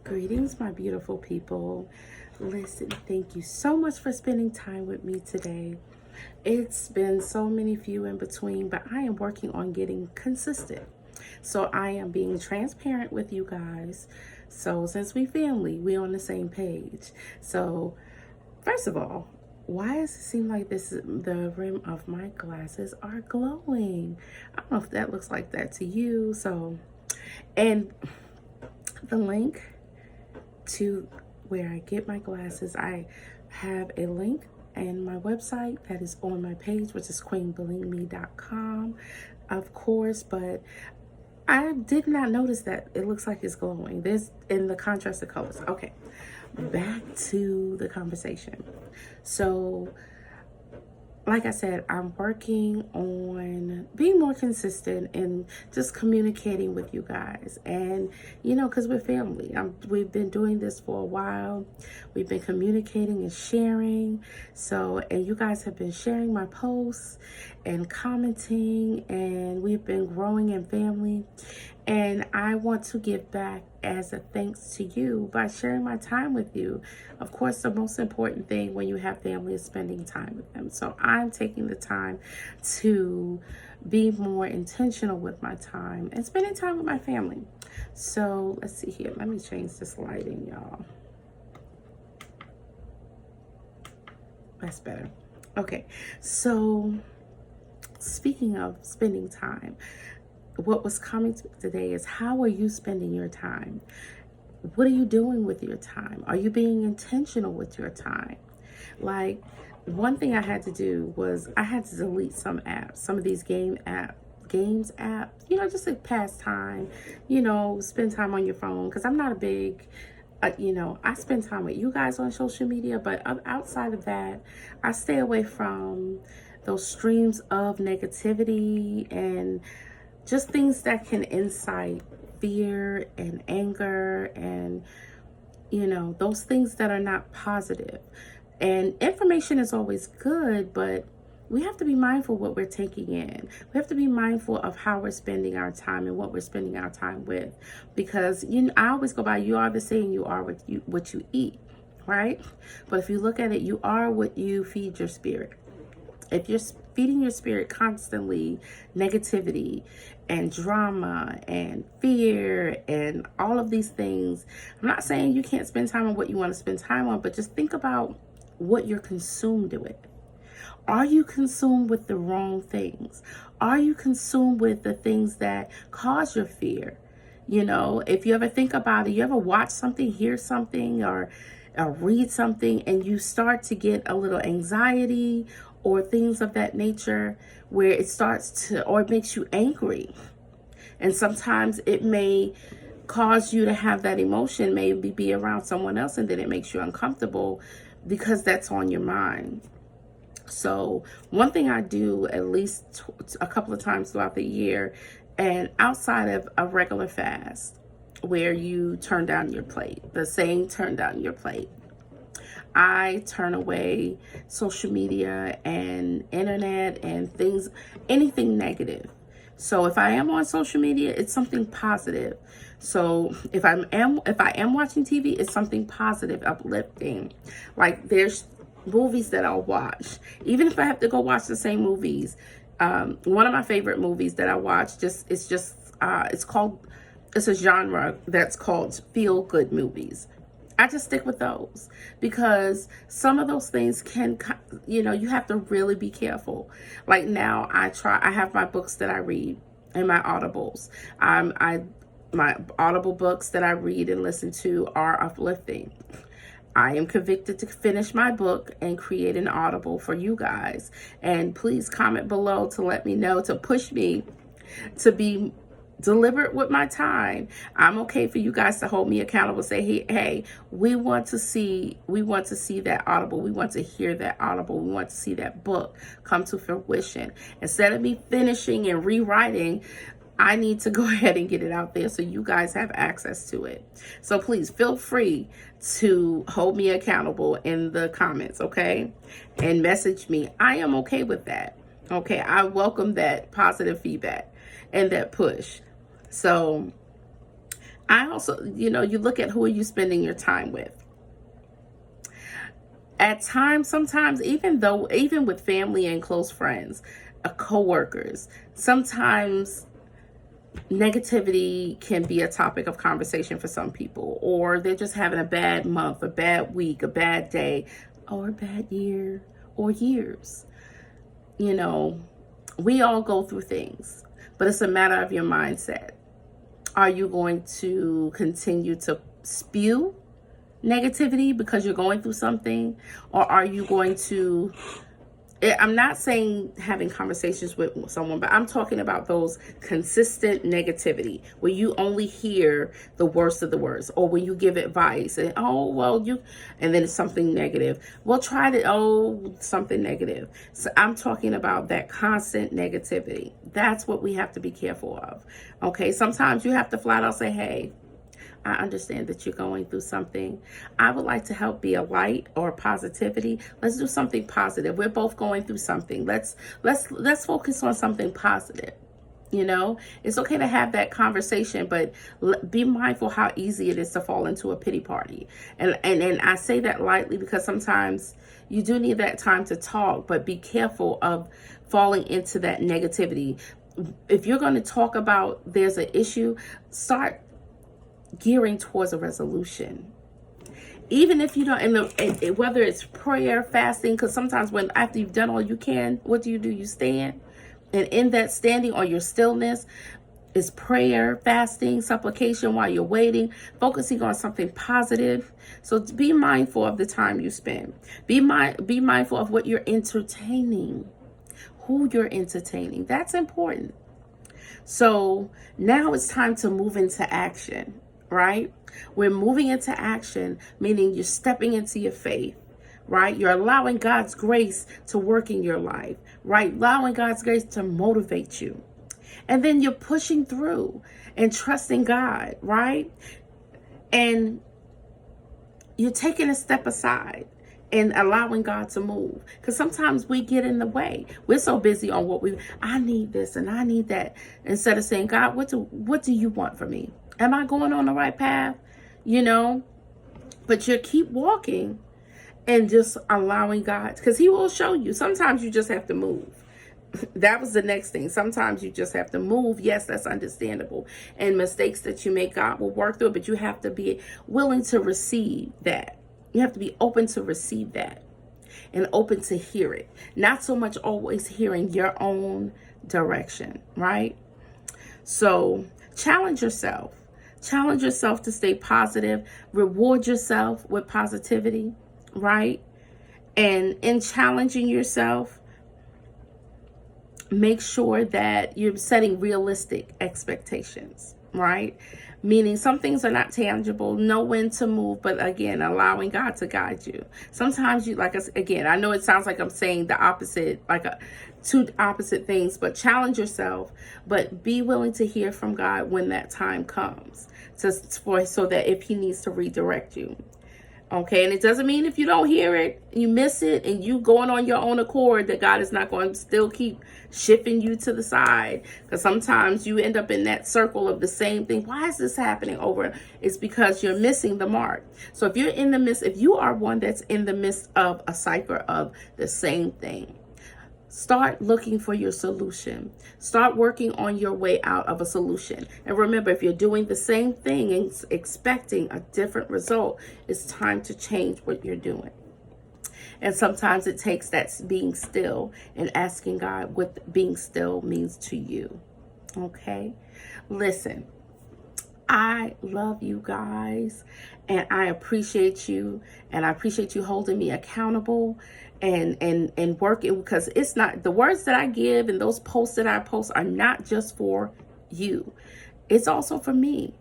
Greetings, my beautiful people. Listen, thank you so much for spending time with me today. It's been so many few in between, but I am working on getting consistent. So I am being transparent with you guys. So since we family, we on the same page. So first of all, why does it seem like the rim of my glasses are glowing? I don't know if that looks like that to you. And the link to where I get my glasses, I have a link and my website that is on my page, which is queenbelieveme.com, of course. But I did not notice that it looks like it's glowing. There's in the contrast of colors. Okay, back to the conversation. So like I said, I'm working on being more consistent and just communicating with you guys. And, because we're family. We've been doing this for a while. We've been communicating and sharing. And you guys have been sharing my posts and commenting, and we've been growing in family. And I want to give back as a thanks to you by sharing my time with you. Of course, the most important thing when you have family is spending time with them. So I'm taking the time to be more intentional with my time and spending time with my family. So let's see here. Let me change this lighting, y'all. That's better. Okay, so speaking of spending time, what was coming to today is, how are you spending your time? What are you doing with your time? Are you being intentional with your time? Like, one thing I had to do was I had to delete some apps, some of these games apps, just to pass time, spend time on your phone. Because I'm not a big, I spend time with you guys on social media, but outside of that, I stay away from those streams of negativity and just things that can incite fear and anger and, those things that are not positive. And information is always good, but we have to be mindful what we're taking in. We have to be mindful of how we're spending our time and what we're spending our time with. Because, I always go by, you are the saying, you are what you eat, right? But if you look at it, you are what you feed your spirit. If you're feeding your spirit constantly negativity and drama and fear and all of these things, I'm not saying you can't spend time on what you want to spend time on, but just think about what you're consumed with. Are you consumed with the wrong things? Are you consumed with the things that cause your fear? If you ever think about it, you ever watch something, hear something, or read something, and you start to get a little anxiety or things of that nature, where it starts to, or it makes you angry. And sometimes it may cause you to have that emotion, maybe be around someone else, and then it makes you uncomfortable because that's on your mind. So one thing I do at least a couple of times throughout the year, and outside of a regular fast where you turn down your plate, the saying, turn down your plate, I turn away social media and internet and things, anything negative. So if I am on social media, it's something positive. So if I am watching TV, it's something positive, uplifting. Like, there's movies that I'll watch, even if I have to go watch the same movies. One of my favorite movies that I watch, it's a genre that's called feel good movies. I just stick with those because some of those things can, you have to really be careful. Like now, I have my books that I read and my audibles. My audible books that I read and listen to are uplifting. I am convicted to finish my book and create an audible for you guys. And please comment below to let me know, to push me to be deliberate with my time. I'm okay for you guys to hold me accountable. Say, hey, we want to see that audible. We want to hear that audible. We want to see that book come to fruition. Instead of me finishing and rewriting, I need to go ahead and get it out there so you guys have access to it. So please feel free to hold me accountable in the comments, okay? And message me. I am okay with that. Okay, I welcome that positive feedback and that push. So I also, you look at who are you spending your time with. At times, sometimes, even with family and close friends, co-workers, sometimes negativity can be a topic of conversation for some people, or they're just having a bad month, a bad week, a bad day, or a bad year, or years. We all go through things, but it's a matter of your mindset. Are you going to continue to spew negativity because you're going through something, or are you going to, I'm not saying having conversations with someone, but I'm talking about those consistent negativity where you only hear the worst of the worst, or when you give advice and, and then it's something negative. Well, try to, something negative. So I'm talking about that constant negativity. That's what we have to be careful of. Okay. Sometimes you have to flat out say, hey, I understand that you're going through something. I would like to help be a light or positivity. Let's do something positive. We're both going through something. Let's focus on something positive. It's okay to have that conversation, but be mindful how easy it is to fall into a pity party. And I say that lightly because sometimes you do need that time to talk, but be careful of falling into that negativity. If you're going to talk about there's an issue, start gearing towards a resolution. Even if you don't, and whether it's prayer, fasting, because sometimes after you've done all you can, what do? You stand. And in that standing or your stillness is prayer, fasting, supplication while you're waiting, focusing on something positive. So be mindful of the time you spend. Be mindful of what you're entertaining, who you're entertaining. That's important. So now it's time to move into action. Right? We're moving into action, meaning you're stepping into your faith, right? You're allowing God's grace to work in your life, right? Allowing God's grace to motivate you. And then you're pushing through and trusting God, right? And you're taking a step aside and allowing God to move. Because sometimes we get in the way. We're so busy on I need this and I need that. Instead of saying, God, what do you want from me? Am I going on the right path? But you keep walking and just allowing God, because he will show you. Sometimes you just have to move. That was the next thing. Sometimes you just have to move. Yes, that's understandable. And mistakes that you make, God will work through it, but you have to be willing to receive that. You have to be open to receive that and open to hear it. Not so much always hearing your own direction, right? So challenge yourself. Challenge yourself to stay positive. Reward yourself with positivity, right? And in challenging yourself, make sure that you're setting realistic expectations, right? Meaning some things are not tangible, know when to move, but again, allowing God to guide you. Sometimes I know it sounds like I'm saying the opposite, two opposite things, but challenge yourself, but be willing to hear from God when that time comes, so that if he needs to redirect you. Okay, and it doesn't mean if you don't hear it, you miss it, and you going on your own accord, that God is not going to still keep shifting you to the side. Because sometimes you end up in that circle of the same thing. Why is this happening over? It's because you're missing the mark. So if you are one that's in the midst of a cycle of the same thing, start looking for your solution. Start working on your way out of a solution. And remember, if you're doing the same thing and expecting a different result, it's time to change what you're doing. And sometimes it takes that being still and asking God what being still means to you. Okay? Listen, I love you guys, and I appreciate you, and I appreciate you holding me accountable and working, because it's not, the words that I give and those posts that I post are not just for you. It's also for me.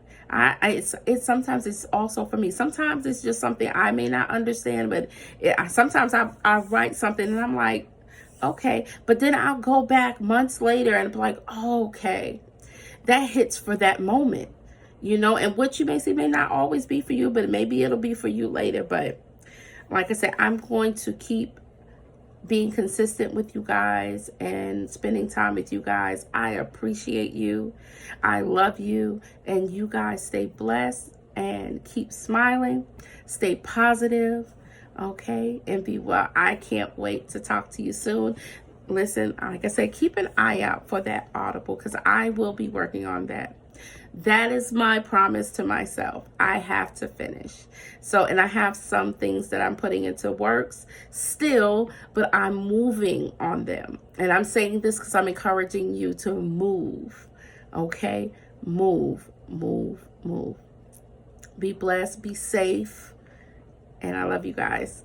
Sometimes it's also for me. Sometimes it's just something I may not understand, but sometimes I write something and I'm like, okay, but then I'll go back months later and be like, oh, okay, that hits for that moment. And what you may see may not always be for you, but maybe it'll be for you later. But like I said, I'm going to keep being consistent with you guys and spending time with you guys. I appreciate you. I love you. And you guys stay blessed and keep smiling. Stay positive. Okay? And be well. I can't wait to talk to you soon. Listen, like I said, keep an eye out for that Audible because I will be working on that. That is my promise to myself. I have to finish. So, and I have some things that I'm putting into works still, but I'm moving on them. And I'm saying this because I'm encouraging you to move. Okay? Move, move, move. Be blessed, be safe. And I love you guys.